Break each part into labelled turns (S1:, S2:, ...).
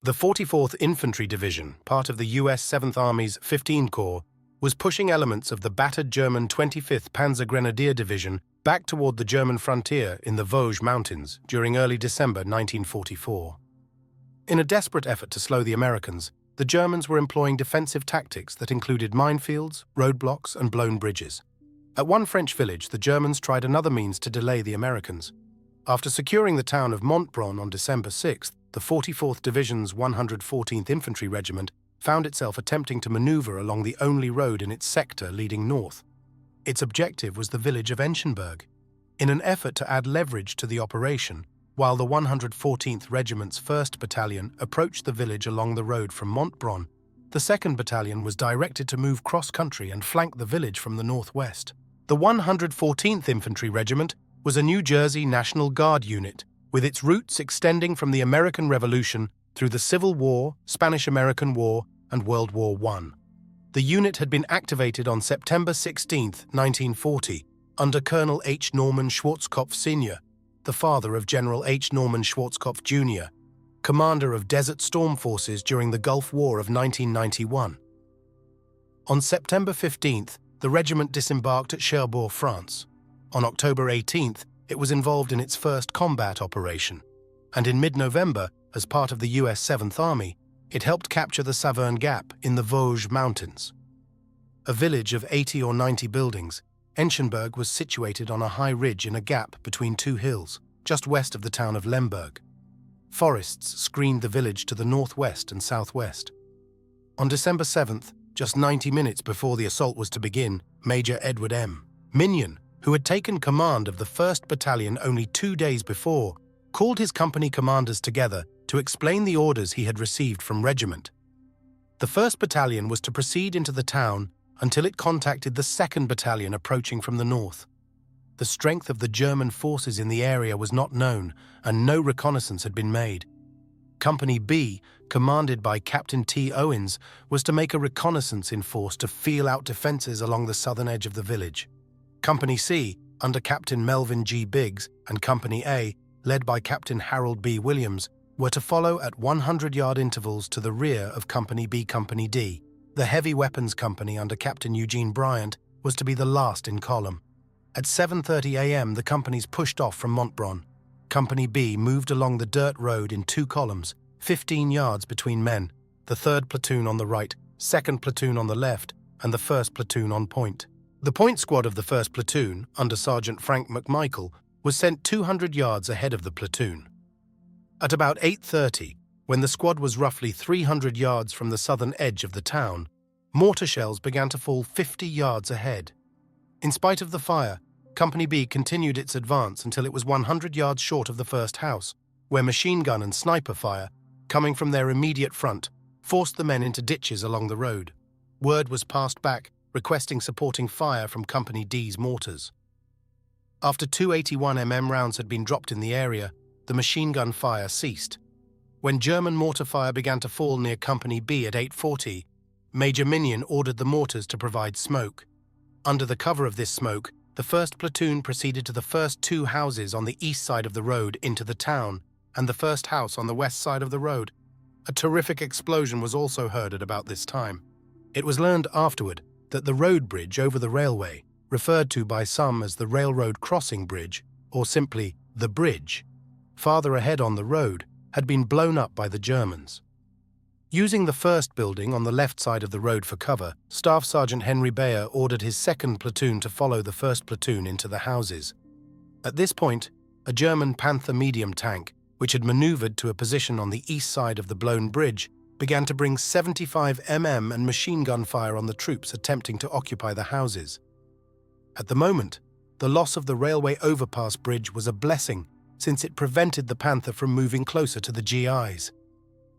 S1: The 44th Infantry Division, part of the U.S. 7th Army's 15 Corps, was pushing elements of the battered German 25th Panzer Grenadier Division back toward the German frontier in the Vosges Mountains during early December 1944. In a desperate effort to slow the Americans, the Germans were employing defensive tactics that included minefields, roadblocks, and blown bridges. At one French village, the Germans tried another means to delay the Americans. After securing the town of Montbron on December 6th, the 44th Division's 114th Infantry Regiment found itself attempting to maneuver along the only road in its sector leading north. Its objective was the village of Enchenberg. In an effort to add leverage to the operation, while the 114th Regiment's 1st Battalion approached the village along the road from Montbron, the 2nd Battalion was directed to move cross-country and flank the village from the northwest. The 114th Infantry Regiment was a New Jersey National Guard unit, with its roots extending from the American Revolution through the Civil War, Spanish-American War, and World War I. The unit had been activated on September 16, 1940, under Colonel H. Norman Schwarzkopf Sr., the father of General H. Norman Schwarzkopf Jr., commander of Desert Storm Forces during the Gulf War of 1991. On September 15th, the regiment disembarked at Cherbourg, France. On October 18th, it was involved in its first combat operation, and in mid-November, as part of the U.S. 7th Army, it helped capture the Saverne Gap in the Vosges Mountains. A village of 80 or 90 buildings, Enchenberg was situated on a high ridge in a gap between two hills, just west of the town of Lemberg. Forests screened the village to the northwest and southwest. On December 7th, just 90 minutes before the assault was to begin, Major Edward M. Minion, who had taken command of the 1st Battalion only 2 days before, called his company commanders together to explain the orders he had received from regiment. The 1st Battalion was to proceed into the town until it contacted the 2nd Battalion approaching from the north. The strength of the German forces in the area was not known, and no reconnaissance had been made. Company B, commanded by Captain T. Owens, was to make a reconnaissance in force to feel out defenses along the southern edge of the village. Company C, under Captain Melvin G. Biggs, and Company A, led by Captain Harold B. Williams, were to follow at 100-yard intervals to the rear of Company B. Company D. The Heavy Weapons Company under Captain Eugene Bryant was to be the last in column. At 7:30 a.m., the companies pushed off from Montbron. Company B moved along the dirt road in 2 columns, 15 yards between men, the 3rd Platoon on the right, 2nd Platoon on the left, and the 1st Platoon on point. The point squad of the 1st Platoon, under Sergeant Frank McMichael, was sent 200 yards ahead of the platoon. At about 8:30, when the squad was roughly 300 yards from the southern edge of the town, mortar shells began to fall 50 yards ahead. In spite of the fire, Company B continued its advance until it was 100 yards short of the first house, where machine gun and sniper fire, coming from their immediate front, forced the men into ditches along the road. Word was passed back, requesting supporting fire from Company D's mortars. After 281mm rounds had been dropped in the area, the machine gun fire ceased. When German mortar fire began to fall near Company B at 8:40, Major Minion ordered the mortars to provide smoke. Under the cover of this smoke, the 1st Platoon proceeded to the first 2 houses on the east side of the road into the town, and the first house on the west side of the road. A terrific explosion was also heard at about this time. It was learned afterward that the road bridge over the railway, referred to by some as the Railroad Crossing Bridge, or simply the bridge, farther ahead on the road, had been blown up by the Germans. Using the first building on the left side of the road for cover, Staff Sergeant Henry Bayer ordered his 2nd Platoon to follow the 1st Platoon into the houses. At this point, a German Panther medium tank, which had maneuvered to a position on the east side of the blown bridge, began to bring 75mm and machine gun fire on the troops attempting to occupy the houses. At the moment, the loss of the railway overpass bridge was a blessing, since it prevented the Panther from moving closer to the GIs.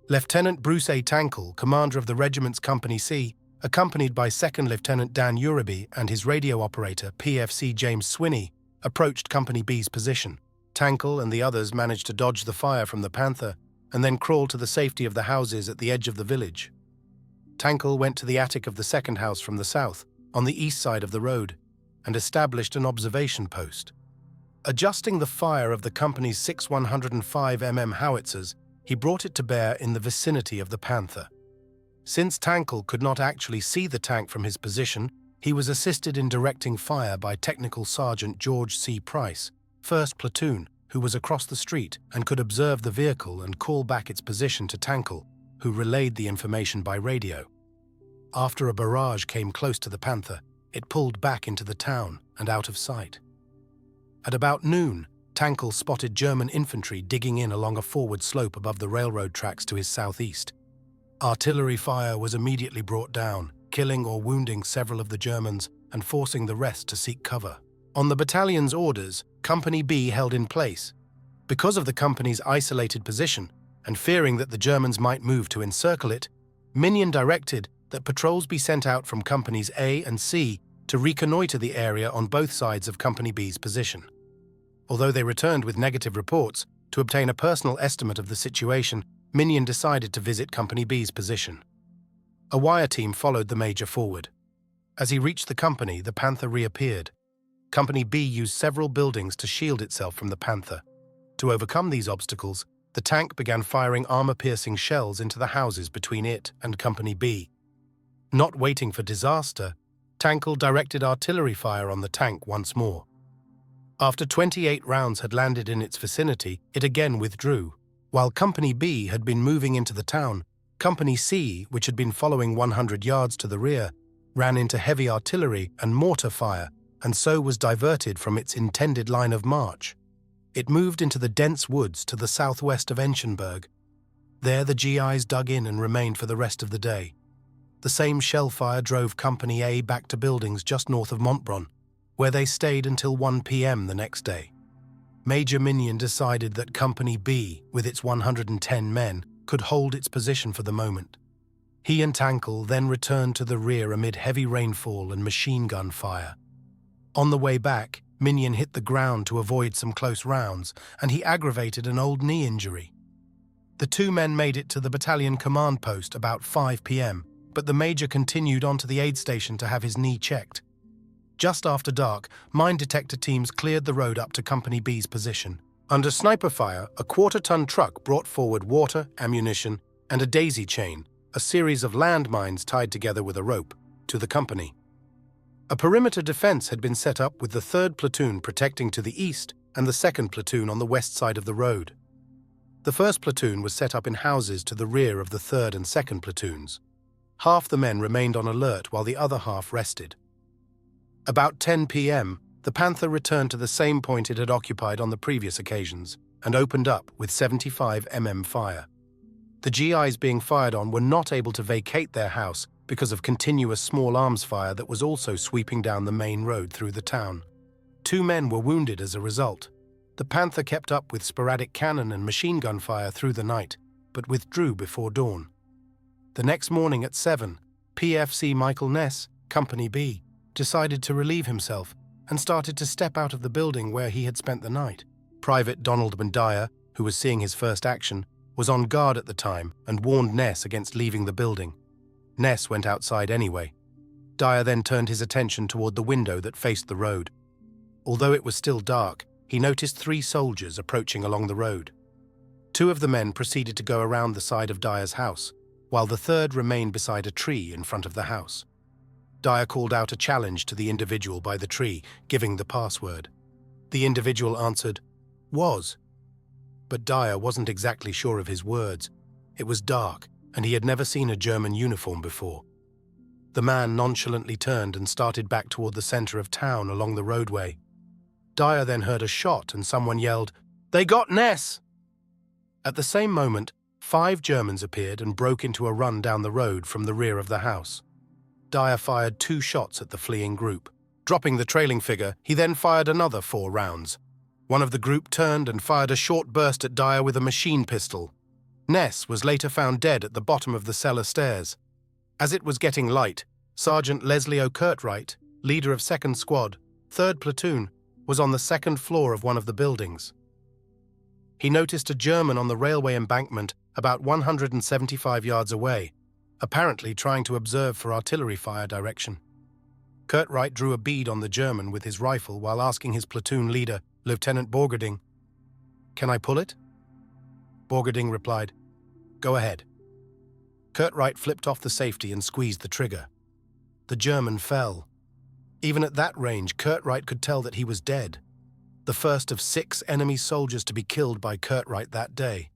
S1: Lieutenant Bruce A. Tankle, commander of the regiment's Company C, accompanied by 2nd Lieutenant Dan Uraby and his radio operator, PFC James Swinney, approached Company B's position. Tankle and the others managed to dodge the fire from the Panther and then crawled to the safety of the houses at the edge of the village. Tankle went to the attic of the 2nd house from the south, on the east side of the road, and established an observation post. Adjusting the fire of the company's 6 105mm howitzers, he brought it to bear in the vicinity of the Panther. Since Tankle could not actually see the tank from his position, he was assisted in directing fire by Technical Sergeant George C. Price, 1st Platoon, who was across the street and could observe the vehicle and call back its position to Tankle, who relayed the information by radio. After a barrage came close to the Panther, it pulled back into the town and out of sight. At about noon, Tankle spotted German infantry digging in along a forward slope above the railroad tracks to his southeast. Artillery fire was immediately brought down, killing or wounding several of the Germans and forcing the rest to seek cover. On the battalion's orders, Company B held in place. Because of the company's isolated position, and fearing that the Germans might move to encircle it, Minion directed that patrols be sent out from Companies A and C to reconnoiter the area on both sides of Company B's position. Although they returned with negative reports, to obtain a personal estimate of the situation, Minion decided to visit Company B's position. A wire team followed the major forward. As he reached the company, the Panther reappeared. Company B used several buildings to shield itself from the Panther. To overcome these obstacles, the tank began firing armor-piercing shells into the houses between it and Company B. Not waiting for disaster, Tankle directed artillery fire on the tank once more. After 28 rounds had landed in its vicinity, it again withdrew. While Company B had been moving into the town, Company C, which had been following 100 yards to the rear, ran into heavy artillery and mortar fire, and so was diverted from its intended line of march. It moved into the dense woods to the southwest of Enchenberg. There the GIs dug in and remained for the rest of the day. The same shell fire drove Company A back to buildings just north of Montbron, where they stayed until 1 p.m. the next day. Major Minion decided that Company B, with its 110 men, could hold its position for the moment. He and Tankle then returned to the rear amid heavy rainfall and machine gun fire. On the way back, Minion hit the ground to avoid some close rounds, and he aggravated an old knee injury. The two men made it to the battalion command post about 5 p.m., but the major continued on to the aid station to have his knee checked. Just after dark, mine detector teams cleared the road up to Company B's position. Under sniper fire, a quarter-ton truck brought forward water, ammunition, and a daisy chain, a series of landmines tied together with a rope, to the company. A perimeter defense had been set up with the 3rd Platoon protecting to the east and the 2nd Platoon on the west side of the road. The 1st Platoon was set up in houses to the rear of the 3rd and 2nd Platoons. Half the men remained on alert while the other half rested. About 10 p.m., the Panther returned to the same point it had occupied on the previous occasions and opened up with 75 mm fire. The GIs being fired on were not able to vacate their house because of continuous small arms fire that was also sweeping down the main road through the town. 2 men were wounded as a result. The Panther kept up with sporadic cannon and machine gun fire through the night, but withdrew before dawn. The next morning at 7, PFC Michael Ness, Company B, decided to relieve himself and started to step out of the building where he had spent the night. Private Donald Dyer, who was seeing his first action, was on guard at the time and warned Ness against leaving the building. Ness went outside anyway. Dyer then turned his attention toward the window that faced the road. Although it was still dark, he noticed 3 soldiers approaching along the road. 2 of the men proceeded to go around the side of Dyer's house, while the 3rd remained beside a tree in front of the house. Dyer called out a challenge to the individual by the tree, giving the password. The individual answered, "Was." But Dyer wasn't exactly sure of his words. It was dark, and he had never seen a German uniform before. The man nonchalantly turned and started back toward the center of town along the roadway. Dyer then heard a shot and someone yelled, "They got Ness!" At the same moment, 5 Germans appeared and broke into a run down the road from the rear of the house. Dyer fired 2 shots at the fleeing group. Dropping the trailing figure, he then fired another 4 rounds. One of the group turned and fired a short burst at Dyer with a machine pistol. Ness was later found dead at the bottom of the cellar stairs. As it was getting light, Sergeant Leslie O'Cartwright, leader of 2nd Squad, 3rd Platoon, was on the 2nd floor of one of the buildings. He noticed a German on the railway embankment about 175 yards away, apparently trying to observe for artillery fire direction. Cartwright drew a bead on the German with his rifle while asking his platoon leader, Lieutenant Borgerding, "Can I pull it?" Borgerding replied, "Go ahead." Curtright flipped off the safety and squeezed the trigger. The German fell. Even at that range, Curtright could tell that he was dead, the first of 6 enemy soldiers to be killed by Curtright that day.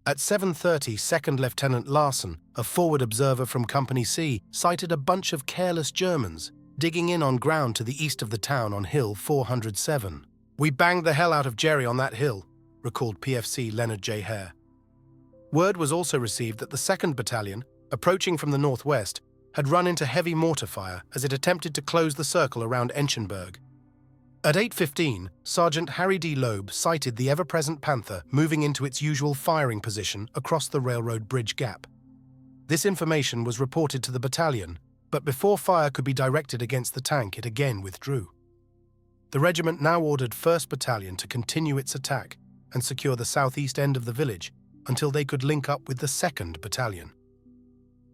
S1: At 7:30, Second Lieutenant Larson, a forward observer from Company C, sighted a bunch of careless Germans digging in on ground to the east of the town on Hill 407. "We banged the hell out of Jerry on that hill," recalled PFC Leonard J. Hare. Word was also received that the 2nd Battalion, approaching from the northwest, had run into heavy mortar fire as it attempted to close the circle around Enchenberg. At 8:15, Sergeant Harry D. Loeb sighted the ever-present Panther moving into its usual firing position across the railroad bridge gap. This information was reported to the battalion, but before fire could be directed against the tank, it again withdrew. The regiment now ordered 1st Battalion to continue its attack and secure the southeast end of the village until they could link up with the 2nd Battalion.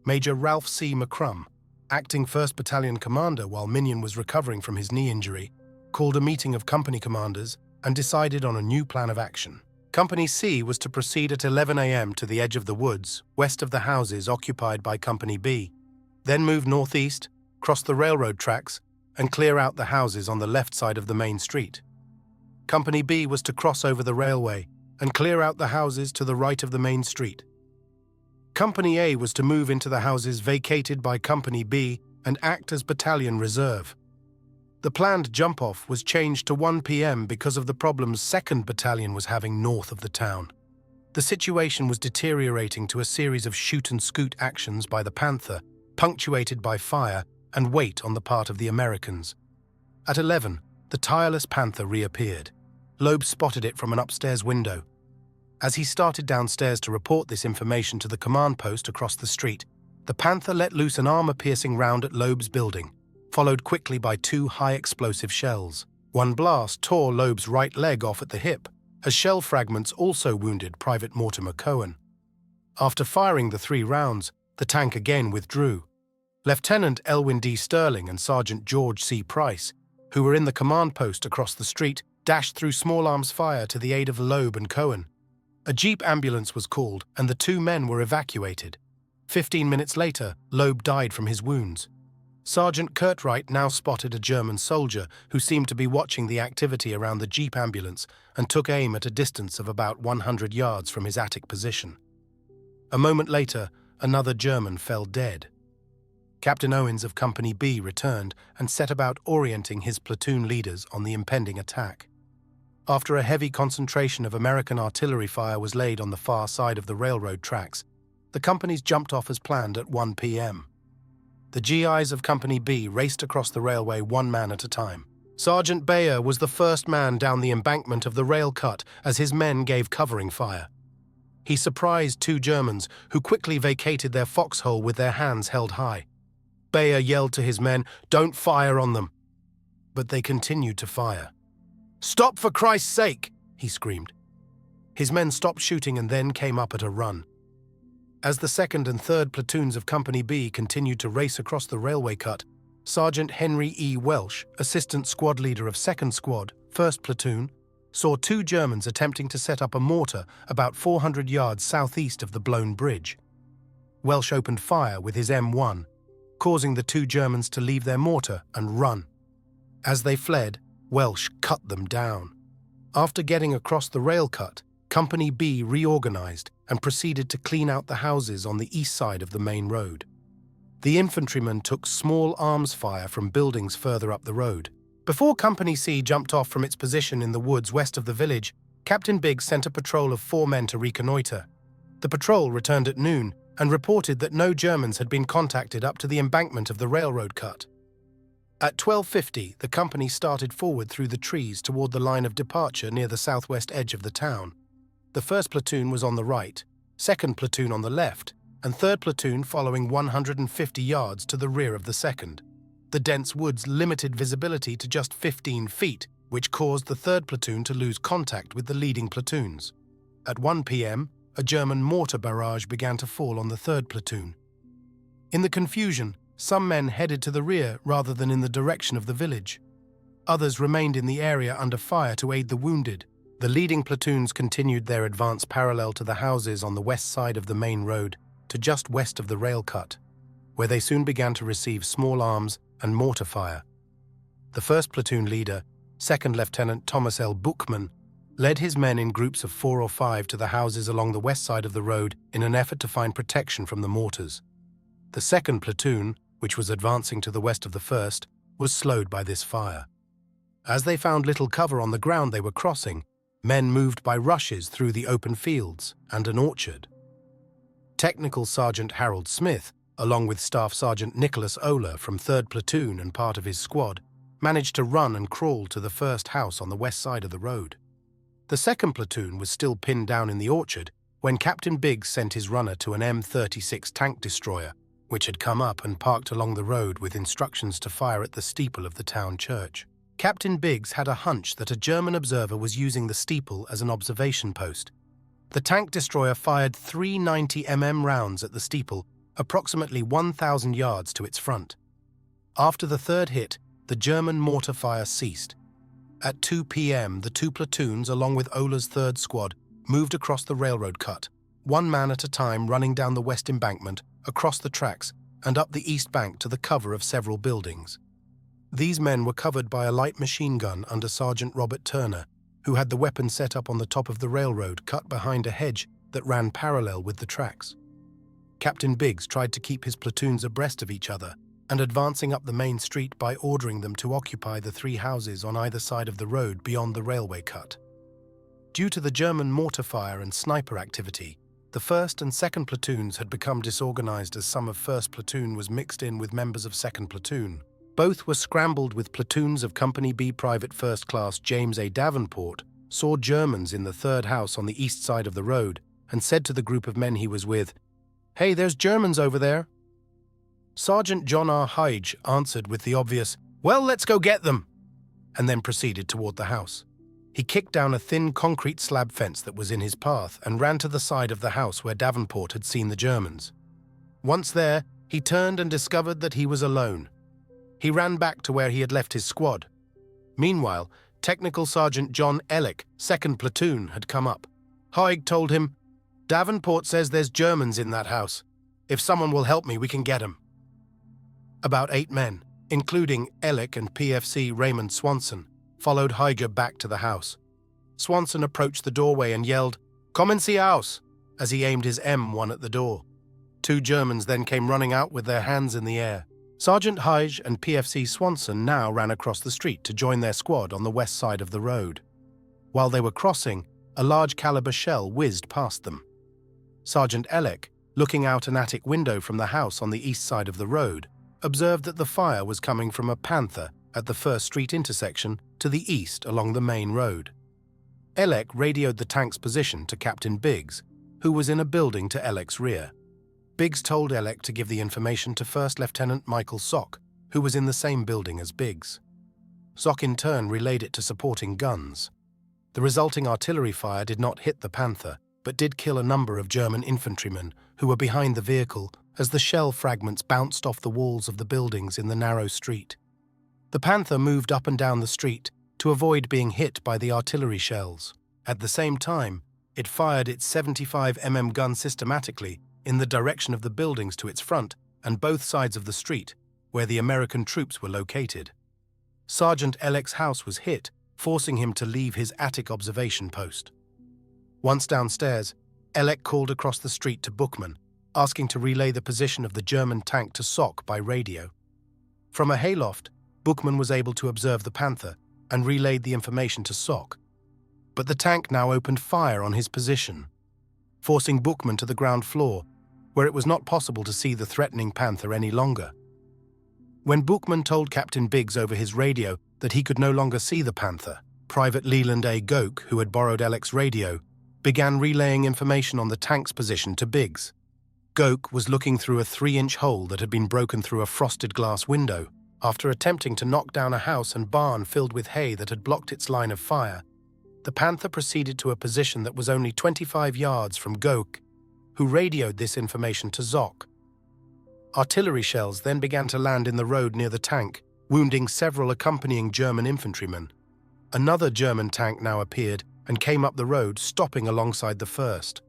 S1: Major Ralph C. McCrum, acting 1st Battalion commander while Minion was recovering from his knee injury, called a meeting of company commanders and decided on a new plan of action. Company C was to proceed at 11 a.m. to the edge of the woods, west of the houses occupied by Company B, then move northeast, cross the railroad tracks, and clear out the houses on the left side of the main street. Company B was to cross over the railway and clear out the houses to the right of the main street. Company A was to move into the houses vacated by Company B and act as battalion reserve. The planned jump-off was changed to 1 p.m. because of the problems 2nd Battalion was having north of the town. The situation was deteriorating to a series of shoot-and-scoot actions by the Panther, punctuated by fire and weight on the part of the Americans. At 11, the tireless Panther reappeared. Loeb spotted it from an upstairs window. As he started downstairs to report this information to the command post across the street, the Panther let loose an armor-piercing round at Loeb's building, followed quickly by 2 high-explosive shells. One blast tore Loeb's right leg off at the hip, as shell fragments also wounded Private Mortimer Cohen. After firing the 3 rounds, the tank again withdrew. Lieutenant Elwyn D. Sterling and Sergeant George C. Price, who were in the command post across the street, dashed through small arms fire to the aid of Loeb and Cohen. A jeep ambulance was called, and the 2 men were evacuated. 15 minutes later, Loeb died from his wounds. Sergeant Curtright now spotted a German soldier who seemed to be watching the activity around the jeep ambulance and took aim at a distance of about 100 yards from his attic position. A moment later, another German fell dead. Captain Owens of Company B returned and set about orienting his platoon leaders on the impending attack. After a heavy concentration of American artillery fire was laid on the far side of the railroad tracks, the companies jumped off as planned at 1 p.m. The GIs of Company B raced across the railway 1 man at a time. Sergeant Bayer was the first man down the embankment of the rail cut as his men gave covering fire. He surprised 2 Germans, who quickly vacated their foxhole with their hands held high. Bayer yelled to his men, "Don't fire on them!" But they continued to fire. "Stop for Christ's sake!" he screamed. His men stopped shooting and then came up at a run. As the 2nd and 3rd platoons of Company B continued to race across the railway cut, Sergeant Henry E. Welsh, assistant squad leader of 2nd Squad, 1st Platoon, saw 2 Germans attempting to set up a mortar about 400 yards southeast of the blown bridge. Welsh opened fire with his M1, causing the 2 Germans to leave their mortar and run. As they fled, Welsh cut them down. After getting across the rail cut, Company B reorganized and proceeded to clean out the houses on the east side of the main road. The infantrymen took small arms fire from buildings further up the road. Before Company C jumped off from its position in the woods west of the village, Captain Biggs sent a patrol of 4 men to reconnoiter. The patrol returned at noon and reported that no Germans had been contacted up to the embankment of the railroad cut. At 12:50, the company started forward through the trees toward the line of departure near the southwest edge of the town. The 1st Platoon was on the right, 2nd Platoon on the left, and 3rd Platoon following 150 yards to the rear of the 2nd. The dense woods limited visibility to just 15 feet, which caused the 3rd Platoon to lose contact with the leading platoons. At 1 p.m., a German mortar barrage began to fall on the 3rd Platoon. In the confusion, some men headed to the rear rather than in the direction of the village. Others remained in the area under fire to aid the wounded, The leading platoons continued their advance parallel to the houses on the west side of the main road to just west of the rail cut, where they soon began to receive small arms and mortar fire. The first platoon leader, 2nd Lieutenant Thomas L. Buchmann, led his men in groups of 4 or 5 to the houses along the west side of the road in an effort to find protection from the mortars. The second platoon, which was advancing to the west of the first, was slowed by this fire. As they found little cover on the ground they were crossing, men moved by rushes through the open fields and an orchard. Technical Sergeant Harold Smith, along with Staff Sergeant Nicholas Oler from 3rd Platoon and part of his squad, managed to run and crawl to the first house on the west side of the road. The 2nd platoon was still pinned down in the orchard when Captain Biggs sent his runner to an M36 tank destroyer, which had come up and parked along the road with instructions to fire at the steeple of the town church. Captain Biggs had a hunch that a German observer was using the steeple as an observation post. The tank destroyer fired 3 90mm rounds at the steeple, approximately 1,000 yards to its front. After the third hit, the German mortar fire ceased. At 2 p.m., the 2 platoons, along with Oler's 3rd squad, moved across the railroad cut, one man at a time running down the west embankment, across the tracks, and up the east bank to the cover of several buildings. These men were covered by a light machine gun under Sergeant Robert Turner, who had the weapon set up on the top of the railroad cut behind a hedge that ran parallel with the tracks. Captain Biggs tried to keep his platoons abreast of each other and advancing up the main street by ordering them to occupy the 3 houses on either side of the road beyond the railway cut. Due to the German mortar fire and sniper activity, the 1st and 2nd platoons had become disorganized as some of 1st platoon was mixed in with members of 2nd platoon. Both were scrambled with platoons of Company B Private 1st Class James A. Davenport, saw Germans in the 3rd house on the east side of the road, and said to the group of men he was with, "Hey, there's Germans over there." Sergeant John R. Hyge answered with the obvious, "Well, let's go get them," and then proceeded toward the house. He kicked down a thin concrete slab fence that was in his path and ran to the side of the house where Davenport had seen the Germans. Once there, he turned and discovered that he was alone. He ran back to where he had left his squad. Meanwhile, Technical Sergeant John Ellick, 2nd Platoon, had come up. Haig told him, "Davenport says there's Germans in that house. If someone will help me, we can get 'em." About 8 men, including Ellick and PFC Raymond Swanson, followed Haig back to the house. Swanson approached the doorway and yelled, "Come and see house," as he aimed his M1 at the door. 2 Germans then came running out with their hands in the air. Sergeant Hyge and PFC Swanson now ran across the street to join their squad on the west side of the road. While they were crossing, a large caliber shell whizzed past them. Sergeant Ellick, looking out an attic window from the house on the east side of the road, observed that the fire was coming from a Panther at the 1st Street intersection to the east along the main road. Ellick radioed the tank's position to Captain Biggs, who was in a building to Ellick's rear. Biggs told Ellick to give the information to 1st Lieutenant Michael Sock, who was in the same building as Biggs. Sock in turn relayed it to supporting guns. The resulting artillery fire did not hit the Panther, but did kill a number of German infantrymen who were behind the vehicle as the shell fragments bounced off the walls of the buildings in the narrow street. The Panther moved up and down the street to avoid being hit by the artillery shells. At the same time, it fired its 75mm gun systematically in the direction of the buildings to its front and both sides of the street, where the American troops were located. Sergeant Ellick's house was hit, forcing him to leave his attic observation post. Once downstairs, Ellick called across the street to Buchmann, asking to relay the position of the German tank to Sock by radio. From a hayloft, Buchmann was able to observe the Panther and relayed the information to Sock. But the tank now opened fire on his position, forcing Buchmann to the ground floor, where it was not possible to see the threatening Panther any longer. When Buchmann told Captain Biggs over his radio that he could no longer see the Panther, Private Leland A. Goke, who had borrowed Ellick's radio, began relaying information on the tank's position to Biggs. Goke was looking through a 3-inch hole that had been broken through a frosted glass window after attempting to knock down a house and barn filled with hay that had blocked its line of fire. The Panther proceeded to a position that was only 25 yards from Goke, who radioed this information to Zock. Artillery shells then began to land in the road near the tank, wounding several accompanying German infantrymen. Another German tank now appeared and came up the road, stopping alongside the first.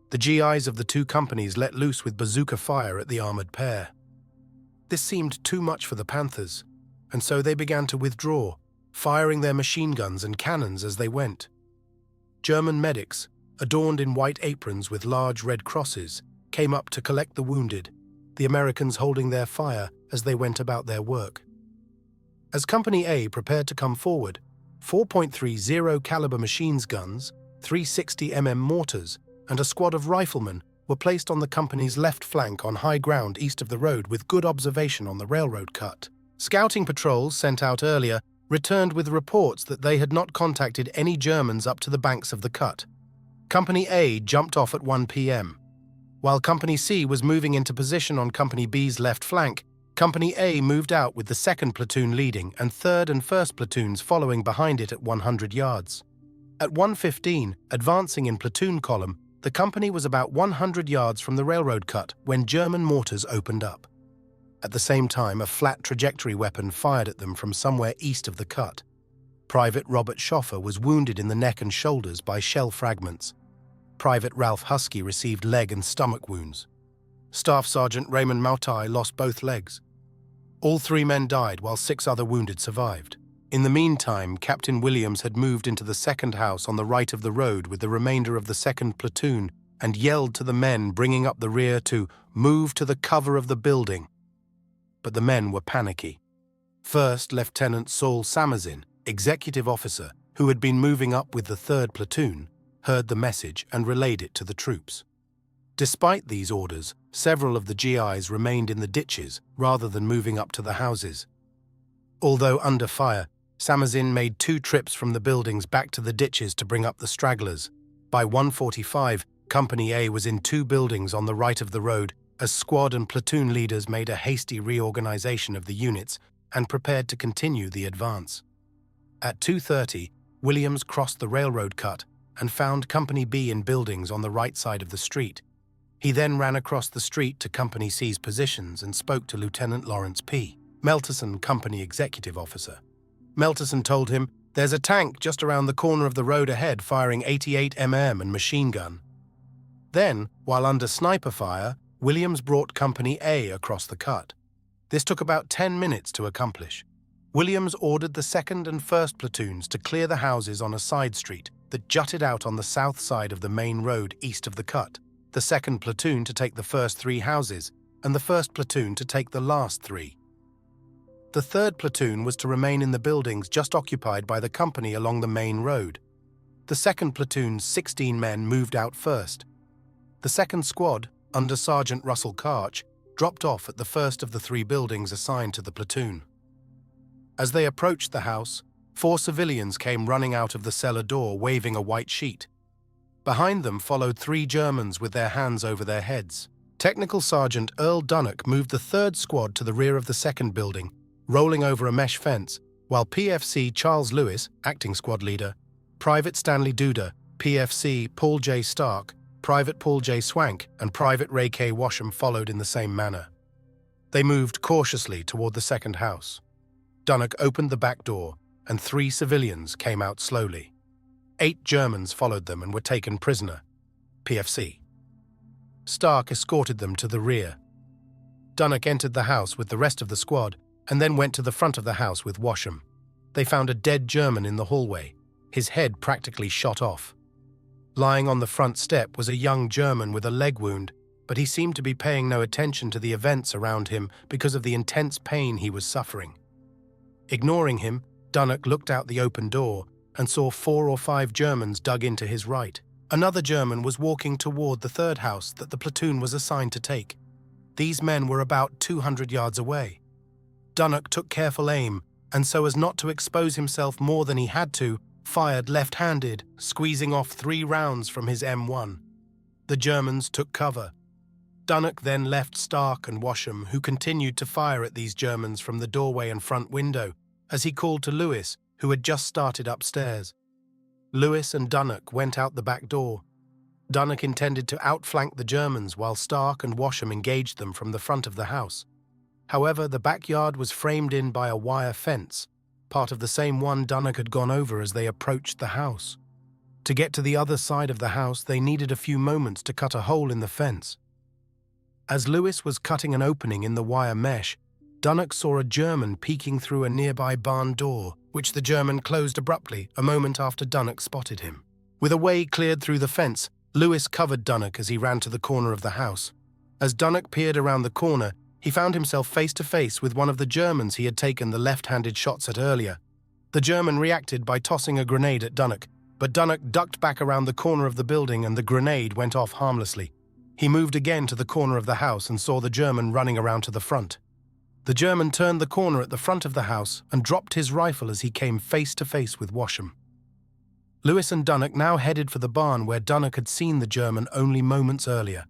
S1: The GIs of the two companies let loose with bazooka fire at the armored pair. This seemed too much for the Panthers, and so they began to withdraw, firing their machine guns and cannons as they went. German medics, adorned in white aprons with large red crosses, came up to collect the wounded, the Americans holding their fire as they went about their work. As Company A prepared to come forward, 4.30 caliber machine guns, 360 mm mortars, and a squad of riflemen were placed on the company's left flank on high ground east of the road with good observation on the railroad cut. Scouting patrols sent out earlier returned with reports that they had not contacted any Germans up to the banks of the cut. Company A jumped off at 1 p.m. While Company C was moving into position on Company B's left flank, Company A moved out with the 2nd platoon leading and 3rd and 1st platoons following behind it at 100 yards. At 1:15, advancing in platoon column, the company was about 100 yards from the railroad cut when German mortars opened up. At the same time, a flat trajectory weapon fired at them from somewhere east of the cut. Private Robert Schoffer was wounded in the neck and shoulders by shell fragments. Private Ralph Husky received leg and stomach wounds. Staff Sergeant Raymond Mautai lost both legs. All 3 men died while 6 other wounded survived. In the meantime, Captain Williams had moved into the 2nd house on the right of the road with the remainder of the 2nd platoon and yelled to the men bringing up the rear to move to the cover of the building. But the men were panicky. First, Lieutenant Saul Samazin, executive officer, who had been moving up with the 3rd platoon, heard the message and relayed it to the troops. Despite these orders, several of the GIs remained in the ditches rather than moving up to the houses. Although under fire, Samazin made 2 trips from the buildings back to the ditches to bring up the stragglers. By 1:45, Company A was in 2 buildings on the right of the road as squad and platoon leaders made a hasty reorganization of the units and prepared to continue the advance. At 2:30, Williams crossed the railroad cut and found Company B in buildings on the right side of the street. He then ran across the street to Company C's positions and spoke to Lieutenant Lawrence P. Melterson, Company Executive Officer. Melterson told him, "There's a tank just around the corner of the road ahead firing 88 mm and machine gun." Then, while under sniper fire, Williams brought Company A across the cut. This took about 10 minutes to accomplish. Williams ordered the 2nd and 1st platoons to clear the houses on a side street that jutted out on the south side of the main road east of the cut, the 2nd platoon to take the first 3 houses, and the 1st platoon to take the last 3. The 3rd platoon was to remain in the buildings just occupied by the company along the main road. The 2nd platoon's 16 men moved out first. The 2nd squad, under Sergeant Russell Karch, dropped off at the first of the 3 buildings assigned to the platoon. As they approached the house, 4 civilians came running out of the cellar door waving a white sheet. Behind them followed 3 Germans with their hands over their heads. Technical Sergeant Earl Dunnock moved the 3rd squad to the rear of the 2nd building, rolling over a mesh fence, while PFC Charles Lewis, acting squad leader, Private Stanley Duda, PFC Paul J. Stark, Private Paul J. Swank, and Private Ray K. Washam followed in the same manner. They moved cautiously toward the 2nd house. Dunnock opened the back door, and 3 civilians came out slowly. 8 Germans followed them and were taken prisoner. PFC. Stark escorted them to the rear. Dunnock entered the house with the rest of the squad and then went to the front of the house with Washam. They found a dead German in the hallway, his head practically shot off. Lying on the front step was a young German with a leg wound, but he seemed to be paying no attention to the events around him because of the intense pain he was suffering. Ignoring him, Dunnock looked out the open door and saw 4 or 5 Germans dug into his right. Another German was walking toward the 3rd house that the platoon was assigned to take. These men were about 200 yards away. Dunnock took careful aim, and so as not to expose himself more than he had to, fired left-handed, squeezing off 3 rounds from his M1. The Germans took cover. Dunnock then left Stark and Washam, who continued to fire at these Germans from the doorway and front window, as he called to Lewis, who had just started upstairs. Lewis and Dunnock went out the back door. Dunnock intended to outflank the Germans while Stark and Washam engaged them from the front of the house. However, the backyard was framed in by a wire fence, part of the same one Dunnock had gone over as they approached the house. To get to the other side of the house, they needed a few moments to cut a hole in the fence. As Lewis was cutting an opening in the wire mesh, Dunnock saw a German peeking through a nearby barn door, which the German closed abruptly a moment after Dunnock spotted him. With a way cleared through the fence, Lewis covered Dunnock as he ran to the corner of the house. As Dunnock peered around the corner, he found himself face to face with one of the Germans he had taken the left-handed shots at earlier. The German reacted by tossing a grenade at Dunnock, but Dunnock ducked back around the corner of the building and the grenade went off harmlessly. He moved again to the corner of the house and saw the German running around to the front. The German turned the corner at the front of the house and dropped his rifle as he came face to face with Washam. Lewis and Dunnock now headed for the barn where Dunnock had seen the German only moments earlier.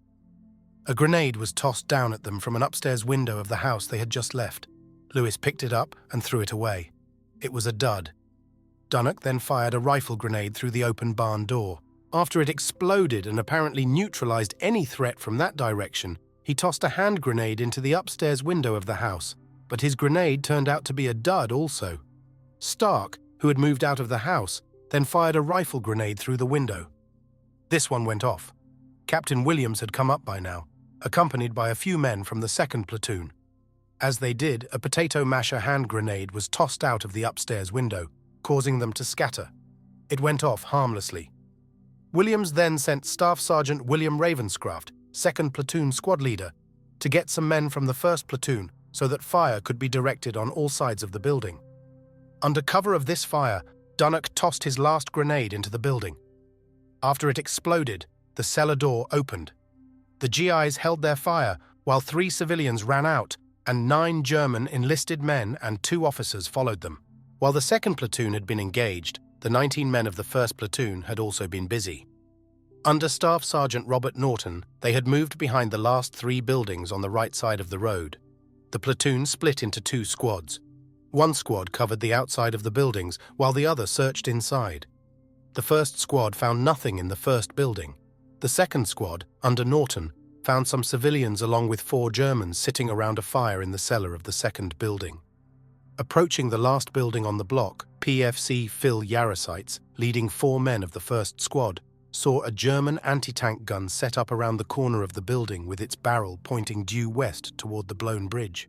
S1: A grenade was tossed down at them from an upstairs window of the house they had just left. Lewis picked it up and threw it away. It was a dud. Dunnock then fired a rifle grenade through the open barn door. After it exploded and apparently neutralized any threat from that direction, he tossed a hand grenade into the upstairs window of the house, but his grenade turned out to be a dud also. Stark, who had moved out of the house, then fired a rifle grenade through the window. This one went off. Captain Williams had come up by now, accompanied by a few men from the 2nd platoon. As they did, a potato masher hand grenade was tossed out of the upstairs window, causing them to scatter. It went off harmlessly. Williams then sent Staff Sergeant William Ravenscraft, 2nd platoon squad leader, to get some men from the 1st platoon so that fire could be directed on all sides of the building. Under cover of this fire, Dunnock tossed his last grenade into the building. After it exploded, the cellar door opened. The GIs held their fire while 3 civilians ran out and 9 German enlisted men and 2 officers followed them. While the 2nd platoon had been engaged, the 19 men of the 1st platoon had also been busy. Under Staff Sergeant Robert Norton, they had moved behind the last 3 buildings on the right side of the road. The platoon split into 2 squads. One squad covered the outside of the buildings, while the other searched inside. The 1st squad found nothing in the 1st building. The 2nd squad, under Norton, found some civilians along with 4 Germans sitting around a fire in the cellar of the 2nd building. Approaching the last building on the block, PFC Phil Yarosites, leading 4 men of the 1st squad, saw a German anti-tank gun set up around the corner of the building with its barrel pointing due west toward the blown bridge.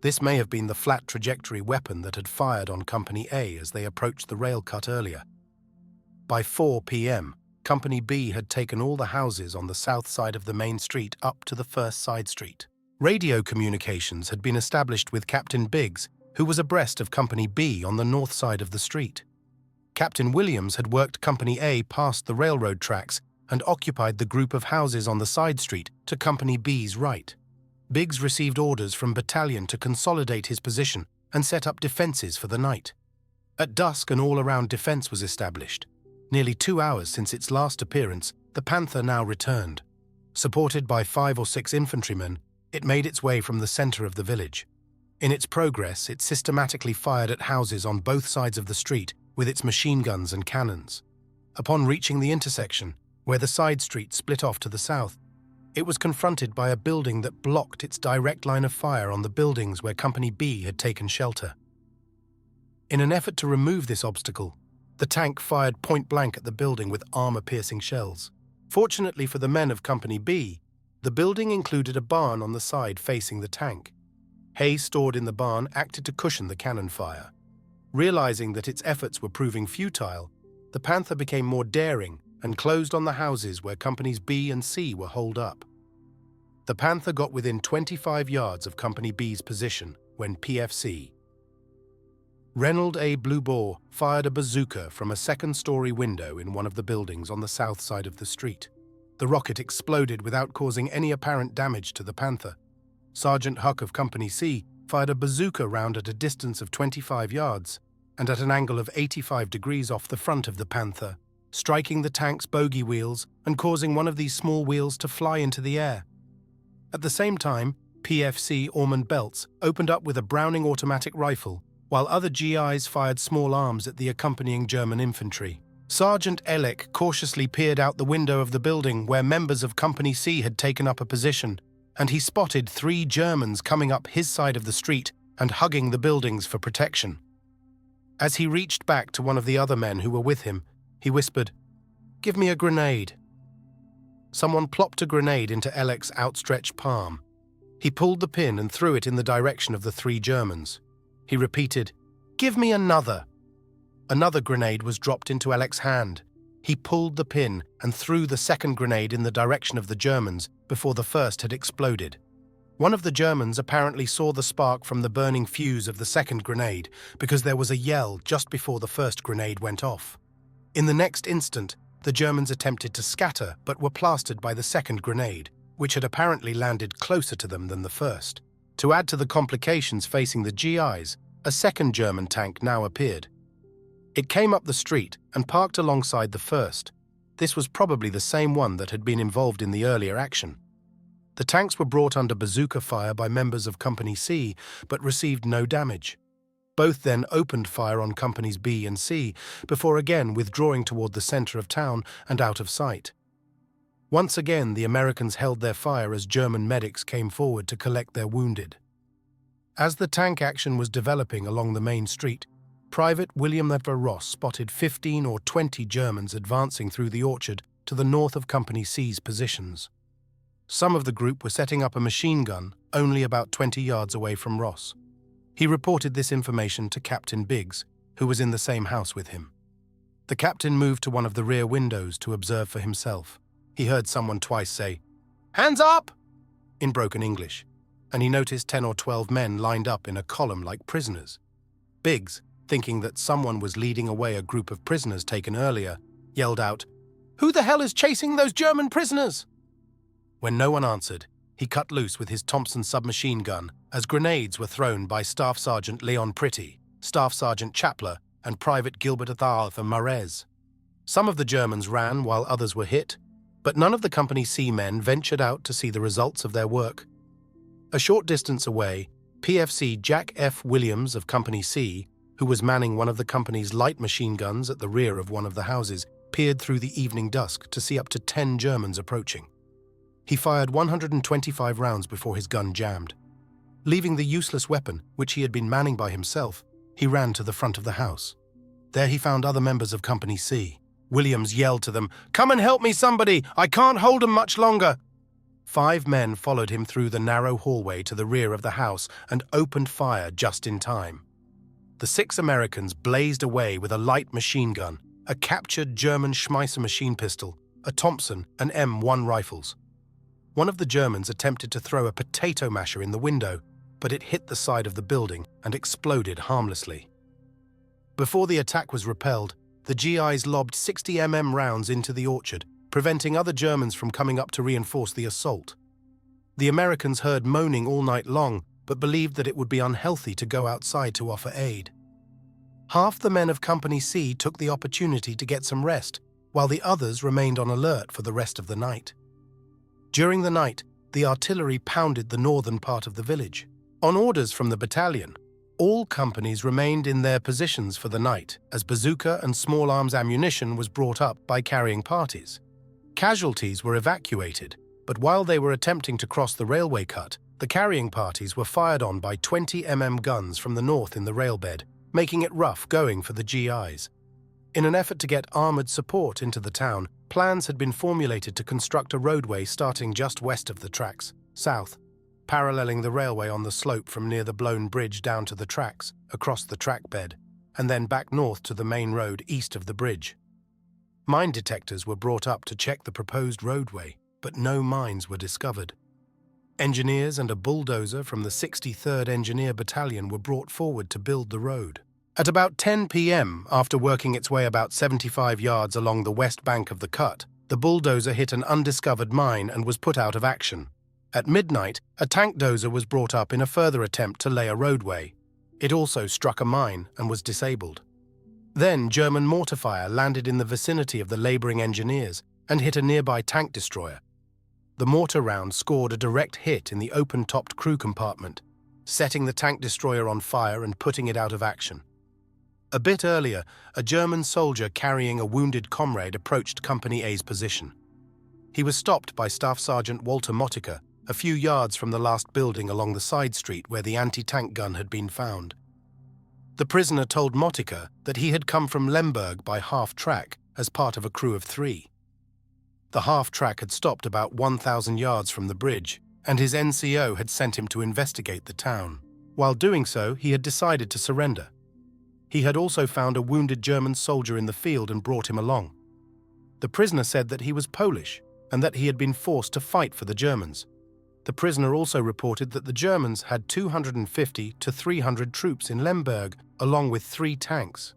S1: This may have been the flat trajectory weapon that had fired on Company A as they approached the rail cut earlier. By 4 p.m., Company B had taken all the houses on the south side of the main street up to the first side street. Radio communications had been established with Captain Biggs, who was abreast of Company B on the north side of the street. Captain Williams had worked Company A past the railroad tracks and occupied the group of houses on the side street to Company B's right. Biggs received orders from Battalion to consolidate his position and set up defences for the night. At dusk, an all-around defence was established. Nearly 2 hours since its last appearance, the Panther now returned. Supported by 5 or 6 infantrymen, it made its way from the centre of the village. In its progress, it systematically fired at houses on both sides of the street with its machine guns and cannons. Upon reaching the intersection, where the side street split off to the south, it was confronted by a building that blocked its direct line of fire on the buildings where Company B had taken shelter. In an effort to remove this obstacle, the tank fired point-blank at the building with armor-piercing shells. Fortunately for the men of Company B, the building included a barn on the side facing the tank. Hay stored in the barn acted to cushion the cannon fire. Realizing that its efforts were proving futile, the Panther became more daring and closed on the houses where Companies B and C were holed up. The Panther got within 25 yards of Company B's position when PFC Reynold A. Blueboar fired a bazooka from a 2nd-story window in one of the buildings on the south side of the street. The rocket exploded without causing any apparent damage to the Panther. Sergeant Huck of Company C fired a bazooka round at a distance of 25 yards and at an angle of 85 degrees off the front of the Panther, striking the tank's bogie wheels and causing one of these small wheels to fly into the air. At the same time, PFC Ormond Belts opened up with a Browning automatic rifle, while other GIs fired small arms at the accompanying German infantry. Sergeant Ellick cautiously peered out the window of the building where members of Company C had taken up a position, and he spotted 3 Germans coming up his side of the street and hugging the buildings for protection. As he reached back to one of the other men who were with him, he whispered, Give me a grenade." Someone plopped a grenade into Alec's outstretched palm. He pulled the pin and threw it in the direction of the 3 Germans. He repeated, "Give me another." Another grenade was dropped into Alec's hand. He pulled the pin and threw the second grenade in the direction of the Germans before the first had exploded. One of the Germans apparently saw the spark from the burning fuse of the second grenade because there was a yell just before the first grenade went off. In the next instant, the Germans attempted to scatter but were plastered by the second grenade, which had apparently landed closer to them than the first. To add to the complications facing the GIs, a second German tank now appeared. It came up the street and parked alongside the first. This was probably the same one that had been involved in the earlier action. The tanks were brought under bazooka fire by members of Company C, but received no damage. Both then opened fire on Companies B and C, before again withdrawing toward the center of town and out of sight. Once again, the Americans held their fire as German medics came forward to collect their wounded. As the tank action was developing along the main street, Private William Edward Ross spotted 15 or 20 Germans advancing through the orchard to the north of Company C's positions. Some of the group were setting up a machine gun only about 20 yards away from Ross. He reported this information to Captain Biggs, who was in the same house with him. The captain moved to one of the rear windows to observe for himself. He heard someone twice say, "Hands up!" in broken English, and he noticed 10 or 12 men lined up in a column like prisoners. Biggs, thinking that someone was leading away a group of prisoners taken earlier, yelled out, "Who the hell is chasing those German prisoners?" When no one answered, he cut loose with his Thompson submachine gun as grenades were thrown by Staff Sergeant Leon Pretty, Staff Sergeant Chapler, and Private Gilbert Arthur Marez. Some of the Germans ran while others were hit, but none of the Company C men ventured out to see the results of their work. A short distance away, PFC Jack F. Williams of Company C, who was manning one of the company's light machine guns at the rear of one of the houses, peered through the evening dusk to see up to 10 Germans approaching. He fired 125 rounds before his gun jammed. Leaving the useless weapon, which he had been manning by himself, he ran to the front of the house. There he found other members of Company C. Williams yelled to them, "Come and help me, somebody! I can't hold 'em much longer!" 5 men followed him through the narrow hallway to the rear of the house and opened fire just in time. The 6 Americans blazed away with a light machine gun, a captured German Schmeisser machine pistol, a Thompson, and M1 rifles. One of the Germans attempted to throw a potato masher in the window, but it hit the side of the building and exploded harmlessly. Before the attack was repelled, the GIs lobbed 60 mm rounds into the orchard, preventing other Germans from coming up to reinforce the assault. The Americans heard moaning all night long, but believed that it would be unhealthy to go outside to offer aid. Half the men of Company C took the opportunity to get some rest, while the others remained on alert for the rest of the night. During the night, the artillery pounded the northern part of the village. On orders from the battalion, all companies remained in their positions for the night, as bazooka and small arms ammunition was brought up by carrying parties. Casualties were evacuated, but while they were attempting to cross the railway cut, the carrying parties were fired on by 20 mm guns from the north in the railbed, making it rough going for the GIs. In an effort to get armoured support into the town, plans had been formulated to construct a roadway starting just west of the tracks, south, paralleling the railway on the slope from near the blown bridge down to the tracks, across the track bed, and then back north to the main road east of the bridge. Mine detectors were brought up to check the proposed roadway, but no mines were discovered. Engineers and a bulldozer from the 63rd Engineer Battalion were brought forward to build the road. At about 10 p.m., after working its way about 75 yards along the west bank of the cut, the bulldozer hit an undiscovered mine and was put out of action. At midnight, a tank dozer was brought up in a further attempt to lay a roadway. It also struck a mine and was disabled. Then German mortar fire landed in the vicinity of the labouring engineers and hit a nearby tank destroyer. The mortar round scored a direct hit in the open-topped crew compartment, setting the tank destroyer on fire and putting it out of action. A bit earlier, a German soldier carrying a wounded comrade approached Company A's position. He was stopped by Staff Sergeant Walter Motica a few yards from the last building along the side street where the anti-tank gun had been found. The prisoner told Motica that he had come from Lemberg by half-track as part of a crew of 3. The half-track had stopped about 1,000 yards from the bridge, and his NCO had sent him to investigate the town. While doing so, he had decided to surrender. He had also found a wounded German soldier in the field and brought him along. The prisoner said that he was Polish and that he had been forced to fight for the Germans. The prisoner also reported that the Germans had 250 to 300 troops in Lemberg, along with 3 tanks.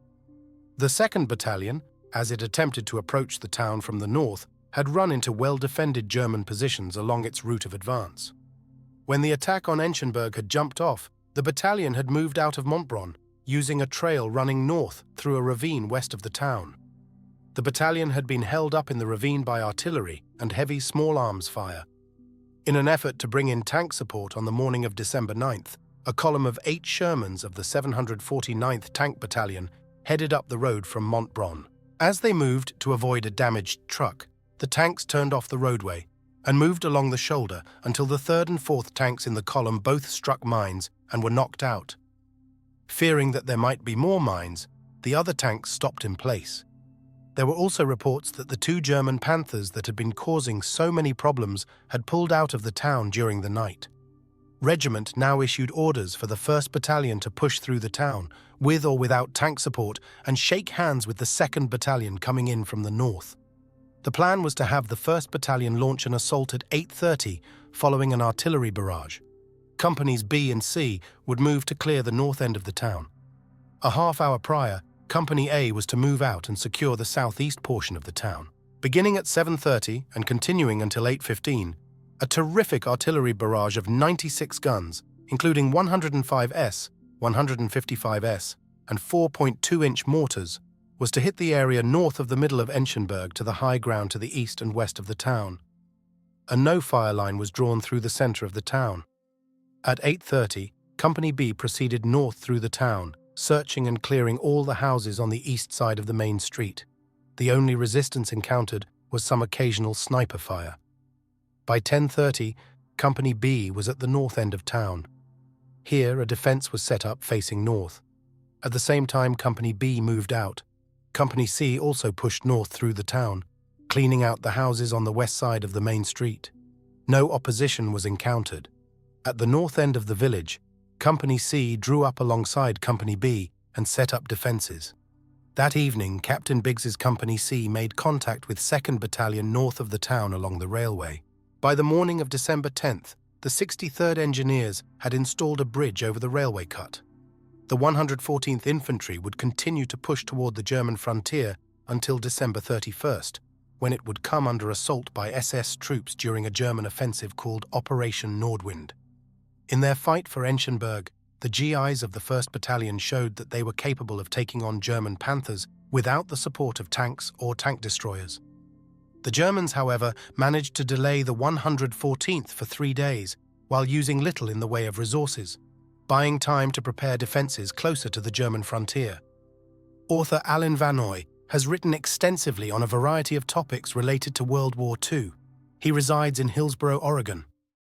S1: The 2nd Battalion, as it attempted to approach the town from the north, had run into well-defended German positions along its route of advance. When the attack on Enchenberg had jumped off, the battalion had moved out of Montbron, using a trail running north through a ravine west of the town. The battalion had been held up in the ravine by artillery and heavy small arms fire. In an effort to bring in tank support on the morning of December 9th, a column of 8 Shermans of the 749th Tank Battalion headed up the road from Montbron. As they moved to avoid a damaged truck, the tanks turned off the roadway and moved along the shoulder until the 3rd and 4th tanks in the column both struck mines and were knocked out. Fearing that there might be more mines, the other tanks stopped in place. There were also reports that the 2 German Panthers that had been causing so many problems had pulled out of the town during the night. Regiment now issued orders for the 1st Battalion to push through the town, with or without tank support, and shake hands with the 2nd Battalion coming in from the north. The plan was to have the 1st Battalion launch an assault at 8:30, following an artillery barrage. Companies B and C would move to clear the north end of the town. A half-hour prior, Company A was to move out and secure the southeast portion of the town. Beginning at 7:30 and continuing until 8:15, a terrific artillery barrage of 96 guns, including 105S, 155S, and 4.2-inch mortars, was to hit the area north of the middle of Enchenberg to the high ground to the east and west of the town. A no-fire line was drawn through the center of the town. At 8:30, Company B proceeded north through the town, searching and clearing all the houses on the east side of the main street. The only resistance encountered was some occasional sniper fire. By 10:30, Company B was at the north end of town. Here, a defense was set up facing north. At the same time, Company B moved out. Company C also pushed north through the town, cleaning out the houses on the west side of the main street. No opposition was encountered. At the north end of the village, Company C drew up alongside Company B and set up defenses. That evening, Captain Biggs's Company C made contact with 2nd Battalion north of the town along the railway. By the morning of December 10th, the 63rd Engineers had installed a bridge over the railway cut. The 114th Infantry would continue to push toward the German frontier until December 31st, when it would come under assault by SS troops during a German offensive called Operation Nordwind. In their fight for Enchenberg, the GIs of the 1st Battalion showed that they were capable of taking on German Panthers without the support of tanks or tank destroyers. The Germans, however, managed to delay the 114th for 3 days, while using little in the way of resources, buying time to prepare defenses closer to the German frontier. Author Alan Vanoy has written extensively on a variety of topics related to World War II. He resides in Hillsboro, Oregon.